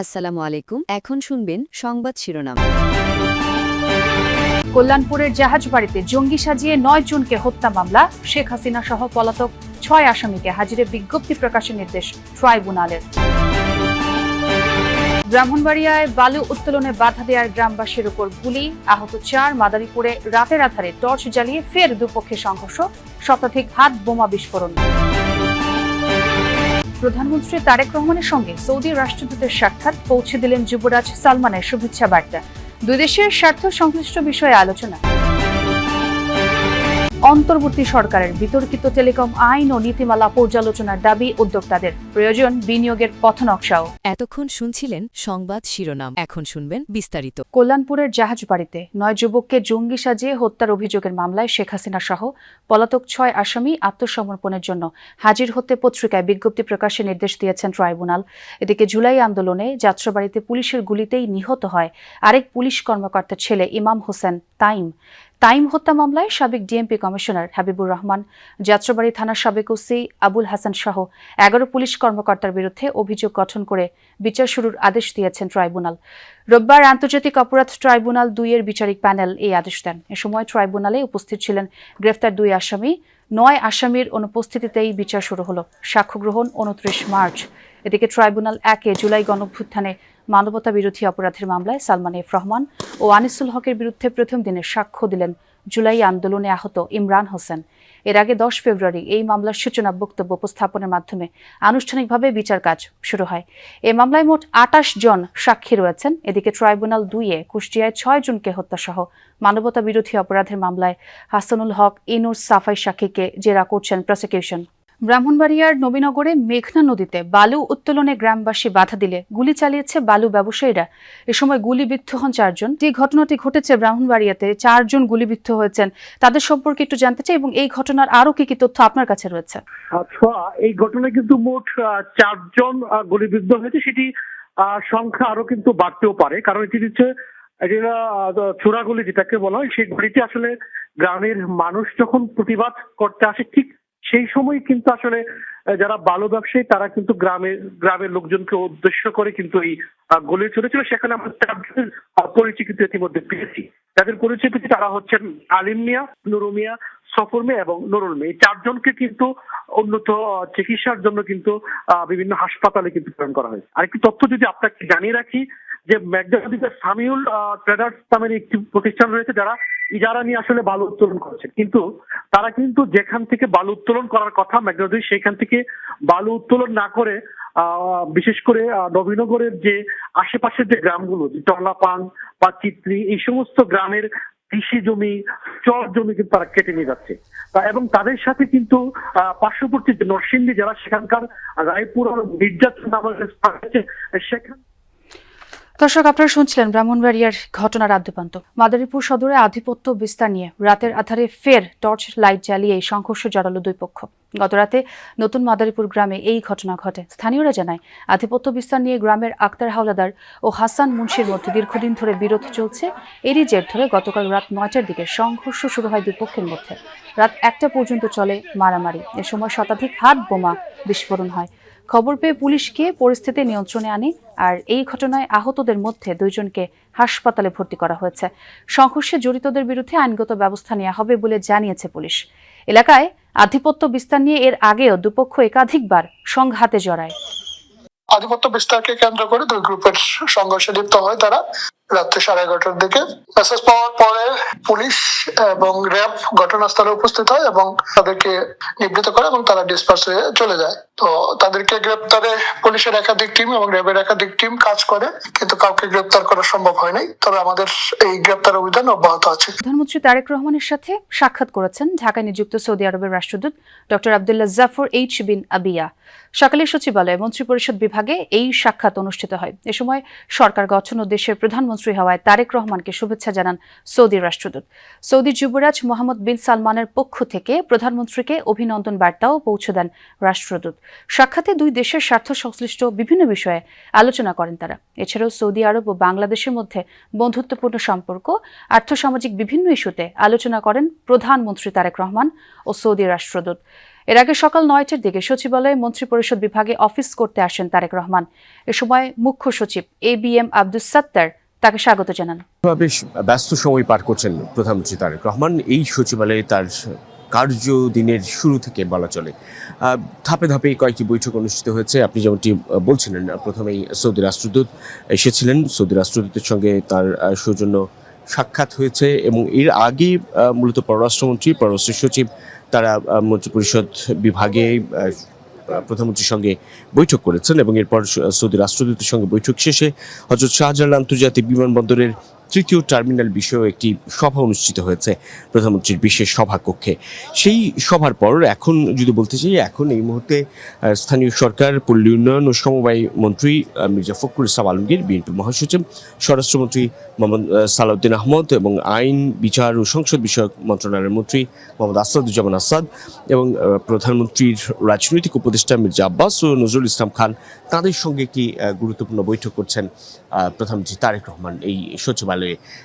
আসসালামু আলাইকুম। এখন শুনবেন সংবাদ শিরোনাম। কল্যাণপুরের জাহাজবাড়িতে জঙ্গি সাজিয়ে ৯ জনকে হত্যা মামলা, শেখ হাসিনা সহ পলাতক ৬ আসামিকে হাজিরে বিজ্ঞপ্তি প্রকাশের নির্দেশ ট্রাইব্যুনালের। ব্রাহ্মণবাড়িয়ায় বালু উত্তোলনে বাধা দেওয়ার গ্রামবাসীর উপর গুলি, আহত ৪। মাদারীপুরে রাতের আধারে টর্চ জ্বালিয়ে ফের দুপক্ষে সংঘর্ষ, শতাধিক হাত বোমা বিস্ফোরণ। প্রধানমন্ত্রী তারেক রহমানের সঙ্গে সৌদি রাষ্ট্রদূতের সাক্ষাৎ, পৌঁছে দিলেন যুবরাজ সালমানের শুভেচ্ছা বার্তা। দুই দেশের স্বার্থ সংশ্লিষ্ট বিষয়ে আলোচনা। অন্তর্বর্তী সরকারের বিতর্কিত টেলিকম আইন ও নীতিমালা পর্যালোচনার দাবি উদ্যোক্তাদের, প্রয়োজন বিনিয়োগের পথনকশাও। এতক্ষণ শুনছিলেন সংবাদ শিরোনাম, এখন শুনবেন বিস্তারিত। কল্যাণপুরের জাহাজবাড়িতে ৯ যুবককে জঙ্গি সাজিয়ে হত্যার অভিযোগের মামলায় শেখ হাসিনা সহ পলাতক ৬ আসামি আত্মসমর্পণের জন্য হাজির হতে পত্রিকায় বিজ্ঞপ্তি প্রকাশের নির্দেশ দিয়েছেন ট্রাইব্যুনাল। এদিকে জুলাই আন্দোলনে যাত্রাবাড়িতে পুলিশের গুলিতেই নিহত হয় আরেক পুলিশ কর্মকর্তার ছেলে ইমাম হোসেন তাইম হত্যা মামলায় সাবেক ডিএমপি কমিশনার হাবিবুর রহমান, যাত্রাবাড়ি থানার সাবেক ওসি আবুল হাসান সহ ১১ পুলিশ কর্মকর্তার বিরুদ্ধে অভিযোগ গঠন করে বিচার শুরুর আদেশ দিয়েছেন ট্রাইব্যুনাল। রোববার আন্তর্জাতিক অপরাধ ট্রাইব্যুনাল ২ এর বিচারিক প্যানেল এই আদেশ দেন। এ সময় ট্রাইব্যুনালে উপস্থিত ছিলেন গ্রেফতার ২ আসামি। ৯ আসামির অনুপস্থিতিতেই বিচার শুরু হলো। সাক্ষ্য গ্রহণ ২৯ মার্চ। এদিকে ট্রাইব্যুনাল ১-এ জুলাই গণঅভ্যুত্থানে মানবতা বিরোধী অপরাধের মামলায় সালমান এফ রহমান ও আনিসুল হকের বিরুদ্ধে প্রথম দিনে সাক্ষ্য দিলেন জুলাই আন্দোলনে আহত ইমরান হোসেন। এর আগে ১০ ফেব্রুয়ারি এই মামলার সূচনা বক্তব্য উপস্থাপনের মাধ্যমে আনুষ্ঠানিকভাবে বিচার কাজ শুরু হয়। এই মামলায় মোট ২৮ জন সাক্ষী রয়েছেন। এদিকে ট্রাইব্যুনাল ২-এ কুষ্টিয়ায় ৬ জনকে হত্যাসহ মানবতা বিরোধী অপরাধের মামলায় হাসানুল হক, ইনুর সাফাই সাক্ষীকে জেরা করছেন প্রসিকিউশন। ব্রাহ্মণবাড়িয়ার নবীনগরে মেঘনা নদীতে বালু উত্তোলনে গ্রামবাসী বাধা দিলে গুলি চালিয়েছে বালু ব্যবসায়ীরা। এ সময় গুলিবিদ্ধ হন ৪ জন। যে ঘটনাটি ঘটেছে ব্রাহ্মণবাড়িয়াতে ৪ জন গুলিবিদ্ধ হয়েছেন, তাদের সম্পর্কে একটু জানতে চাই এবং এই ঘটনার আরো কি কি তথ্য আপনার কাছে রয়েছে? আচ্ছা, এই ঘটনায় কিন্তু মোট ৪ জন গুলিবিদ্ধ হয়েছে। সেটি সংখ্যা আরো কিন্তু বাড়তেও পারে, কারণ এটি হচ্ছে চোরাগুলি যেটাকে বলা হয়। সেই গুলিটি আসলে গ্রামের মানুষ যখন প্রতিবাদ করতে আসে ঠিক সেই সময় কিন্তু আসলে যারা বালু ব্যবসায়ী তারা কিন্তু গ্রামের লোকজনকে উদ্দেশ্য করে কিন্তু এই গুলি চলেছিল। সেখানে আমরা ৪ জনের পরিচিতি ইতিমধ্যে পেয়েছি। যাদের পরিচয় পেয়েছি তারা হচ্ছেন আলিম মিয়া, নুরু মিয়া, সফর মিয়া এবং নুরুল মিয়া। এই ৪ জনকে কিন্তু উন্নত চিকিৎসার জন্য কিন্তু বিভিন্ন হাসপাতালে কিন্তু প্রেরণ করা হয়েছে। আরেকটি তথ্য যদি আপনাকে জানিয়ে রাখি যে মেঘনা নদীতে সামিউল ট্রেডার্স নামের একটি প্রতিষ্ঠান রয়েছে যারা ইজারা নিয়ে আসলে বালু উত্তোলন করছে, কিন্তু তারা কিন্তু যেখান থেকে বালু উত্তোলন করার কথা মেঘনা নদী সেখান থেকে বালু উত্তোলন না করে বিশেষ করে নবীনগরের যে আশেপাশের যে গ্রামগুলো টলাপান বা চিত্রি এই সমস্ত গ্রামের কৃষি জমি, চর জমি কিন্তু তারা কেটে নিয়ে যাচ্ছে। এবং তাদের সাথে কিন্তু পার্শ্ববর্তী যে নরসিংদী জেলা সেখানকার রায়পুর নির্যাতন সেখানে। দর্শক, আপনারা শুনছিলেন ব্রাহ্মণবাড়িয়ার ঘটনার আদ্যপান্ত। মাদারীপুর সদরে আধিপত্য বিস্তার নিয়ে রাতের আধারে ফের টর্চ লাইট জ্বালিয়ে সংঘর্ষ জড়ালো দুই পক্ষ। গতরাতে নতুন মাদারীপুর গ্রামে এই ঘটনা ঘটে। স্থানীয়রা জানায়, আধিপত্য বিস্তার নিয়ে গ্রামের আক্তার হাওলাদার ও হাসান মুন্সির মধ্যে দীর্ঘদিন ধরে বিরোধ চলছে। এরই জের ধরে গতকাল রাত ৯টার দিকে সংঘর্ষ শুরু হয় দুই পক্ষের মধ্যে। রাত ১টা পর্যন্ত চলে মারামারি। এ সময় শতাধিক হাত বোমা বিস্ফোরণ হয়। খবর পেয়ে পুলিশ গিয়ে পরিস্থিতি নিয়ন্ত্রণে আনে। আর এই ঘটনায় আহতদের মধ্যে ২ জনকে হাসপাতালে ভর্তি করা হয়েছে। সংঘর্ষে জড়িতদের বিরুদ্ধে আইনগত ব্যবস্থা নেওয়া হবে বলে জানিয়েছে পুলিশ। এলাকায় আধিপত্য বিস্তার নিয়ে এর আগেও দুপক্ষ একাধিকবার সংঘাতে জড়ায়। আধিপত্য বিস্তারকে কেন্দ্র করে দুই গ্রুপের সংঘর্ষে লিপ্ত হয় তারা রাত্রে 11:30টার দিকে। মেসেজ পাওয়ার পরে পুলিশ এবং র্যাব ঘটনাস্থলে উপস্থিত হয় এবং তাদেরকে নিবৃত্ত করে এবং তারা ডিসপার্স হয়ে চলে যায়। তো তাদেরকে গ্রেপ্তারে পুলিশের একাধিক টিম এবং র্যাবের একাধিক টিম কাজ করে, কিন্তু কাউকে গ্রেপ্তার করা সম্ভব হয় নাই। তবে আমাদের এই গ্রেপ্তার অভিযান অব্যাহত আছে। প্রধানমন্ত্রী তারেক রহমানের সাথে সাক্ষাৎ করেছেন ঢাকায় নিযুক্ত সৌদি আরবের রাষ্ট্রদূত ডক্টর আব্দুল্লাহ জাফর এইচ বিন আবিয়া। সকালে সচিবালয়ে মন্ত্রিপরিষদ বিভাগে এই সাক্ষাৎ অনুষ্ঠিত হয়। এ সময় সরকার গঠন ও দেশের প্রধানমন্ত্রী হওয়ায় তারেক রহমানকে শুভেচ্ছা জানান সৌদি রাষ্ট্রদূত। সৌদি যুবরাজ মোহাম্মদ বিন সালমানের পক্ষ থেকে প্রধানমন্ত্রীকে অভিনন্দন বার্তাও পৌঁছে দেন রাষ্ট্রদূত। সাক্ষাতে দুই দেশের স্বার্থ সংশ্লিষ্ট বিভিন্ন বিষয়ে আলোচনা করেন তারা। এছাড়াও সৌদি আরব ও বাংলাদেশের মধ্যে বন্ধুত্বপূর্ণ সম্পর্ক, আর্থসামাজিক বিভিন্ন ইস্যুতে আলোচনা করেন প্রধানমন্ত্রী তারেক রহমান ও সৌদি রাষ্ট্রদূত। এর আগে সকাল 9টার দিকে সচিবালয়ে মন্ত্রিপরিষদ বিভাগে অফিস করতে আসেন তারেক রহমান। এ সময় মুখ্য সচিব ABM আব্দুস সাত্তার তাকে স্বাগত জানান। বেশ ব্যস্ত সময় পার করছেন প্রধানমন্ত্রী তারেক রহমান। এই সচিবালয়ে তার কার্য দিনের শুরু থেকে বলা চলে ধাপে ধাপে কয়েকটি বৈঠক অনুষ্ঠিত হয়েছে। আপনি যেমনটি বলছিলেন, প্রথমেই সৌদি রাষ্ট্রদূত এসেছিলেন, সৌদি রাষ্ট্রদূতের সঙ্গে তার সৌজন্য সাক্ষাৎ হয়েছে এবং এর আগে মূলত পররাষ্ট্র সচিব তারা মন্ত্রিপরিষদ বিভাগে প্রধানমন্ত্রীর সঙ্গে বৈঠক করেছেন এবং এরপর সৌদি রাষ্ট্রদূতের সঙ্গে বৈঠক শেষে হযরত শাহজালাল আন্তর্জাতিক বিমানবন্দরের তৃতীয় টার্মিনাল বিষয়ে একটি সভা অনুষ্ঠিত হয়েছে প্রধানমন্ত্রীর বিশেষ সভাকক্ষে। সেই সভার পর এখন যদি বলতে চাই, এখন এই মুহূর্তে স্থানীয় সরকার, পল্লী উন্নয়ন ও সমবায় মন্ত্রী মির্জা ফখরুল ইসলাম আলমগীর, বিএনপি মহাসচিব, স্বরাষ্ট্রমন্ত্রী মোহাম্মদ সালাউদ্দিন আহমদ এবং আইন, বিচার ও সংসদ বিষয়ক মন্ত্রণালয়ের মন্ত্রী মোহাম্মদ আসাদুজ্জামান আসাদ এবং প্রধানমন্ত্রীর রাজনৈতিক উপদেষ্টা মির্জা আব্বাস ও নজরুল ইসলাম খান, তাদের সঙ্গে একটি গুরুত্বপূর্ণ বৈঠক করছেন প্রধানমন্ত্রী তারেক রহমান এই সচিবালয়ে।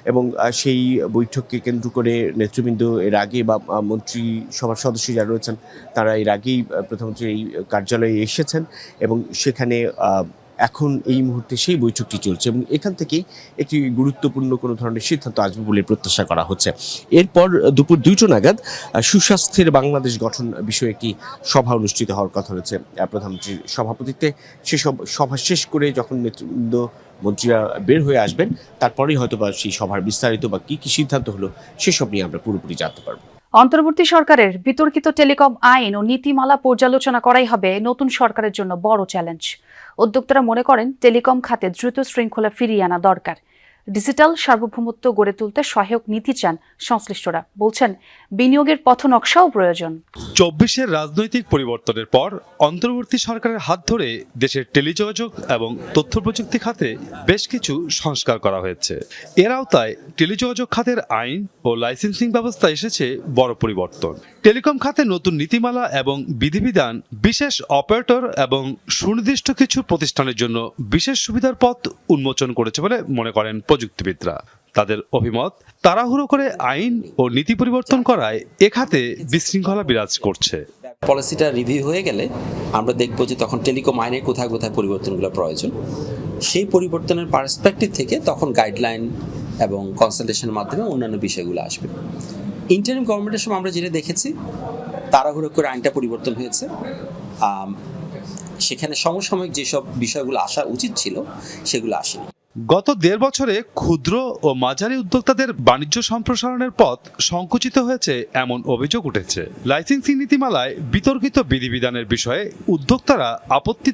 এবং সেই বৈঠককে কেন্দ্র করে নেতৃবৃন্দ এর আগে বা মন্ত্রিসভার সদস্য যারা রয়েছেন তারা এর আগেই প্রধানমন্ত্রীর এই কার্যালয়ে এসেছেন এবং সেখানে এখন এই মুহূর্তে সেই বৈঠকটি চলছে এবং এখান থেকেই একটি গুরুত্বপূর্ণ কোনো ধরনের সিদ্ধান্ত আসবে বলে প্রত্যাশা করা হচ্ছে। এরপর দুপুর 2টা নাগাদ সুস্বাস্থ্যের বাংলাদেশ গঠন বিষয়ে একটি সভা অনুষ্ঠিত হওয়ার কথা রয়েছে প্রধানমন্ত্রীর সভাপতিত্বে। সেসব সভা শেষ করে যখন নেতৃবৃন্দ, মন্ত্রীরা বের হয়ে আসবেন, তারপরেই হয়তো বা সেই সভার বিস্তারিত বা কি সিদ্ধান্ত হলো সেসব নিয়ে আমরা পুরোপুরি জানতে পারবো। অন্তর্বর্তী সরকারের বিতর্কিত টেলিকম আইন ও নীতিমালা পর্যালোচনা করাই হবে নতুন সরকারের জন্য বড় চ্যালেঞ্জ। উদ্যোক্তারা মনে করেন টেলিকম খাতে দ্রুত শৃঙ্খলা ফিরিয়ে আনা দরকার। ডিজিটাল সার্বভৌমত্ব গড়ে তুলতে সহায়ক নীতি চান সংশ্লিষ্টরা। বলছেন বিনিয়োগের পথনকশাও প্রয়োজন। 24-এর রাজনৈতিক পরিবর্তনের পর অন্তর্বর্তী সরকারের হাত ধরে দেশের টেলিযোগাযোগ এবং তথ্য প্রযুক্তি খাতে বেশ কিছু সংস্কার করা হয়েছে। এর আওতায় টেলিযোগাযোগ খাতের আইন ও লাইসেন্সিং ব্যবস্থা এসেছে বড় পরিবর্তন। টেলিকম খাতে নতুন নীতিমালা এবং বিধিবিধান বিশেষ অপারেটর এবং সুনির্দিষ্ট কিছু প্রতিষ্ঠানের জন্য বিশেষ সুবিধার পথ উন্মোচন করেছে বলে মনে করেন প্রযুক্তিবিদরা। তাদের অভিমত, তাড়াহুড়ো করে আইন ও নীতি পরিবর্তন করায় এ খাতে বিশৃঙ্খলা বিরাজ করছে। পলিসিটা রিভিউ হয়ে গেলে আমরা দেখব যে তখন টেলিকম আইনের কোথায় কোথায় পরিবর্তনগুলো প্রয়োজন, সেই পরিবর্তনের পার্সপেক্টিভ থেকে তখন গাইডলাইন এবং কনসালটেশনের মাধ্যমে অন্যান্য বিষয়গুলো আসবে। ইন্টারিম গভর্নমেন্টের সময় আমরা যেটা দেখেছি, তাড়াহুড়ো করে আইনটা পরিবর্তন হয়েছে, সেখানে সমসাময়িক যেসব বিষয়গুলো আসা উচিত ছিল সেগুলো আসেনি। গত 1.5 বছরে ক্ষুদ্র ও মাঝারি উদ্যোক্তাদের বাণিজ্য সম্প্রসারণের পথ সংকুচিত হয়েছে এমন অভিযোগ উঠেছে। লাইসেন্সিং নীতিমালায় বিতর্কিত বিধিবিধানের বিষয়ে উদ্যোক্তারা আপত্তি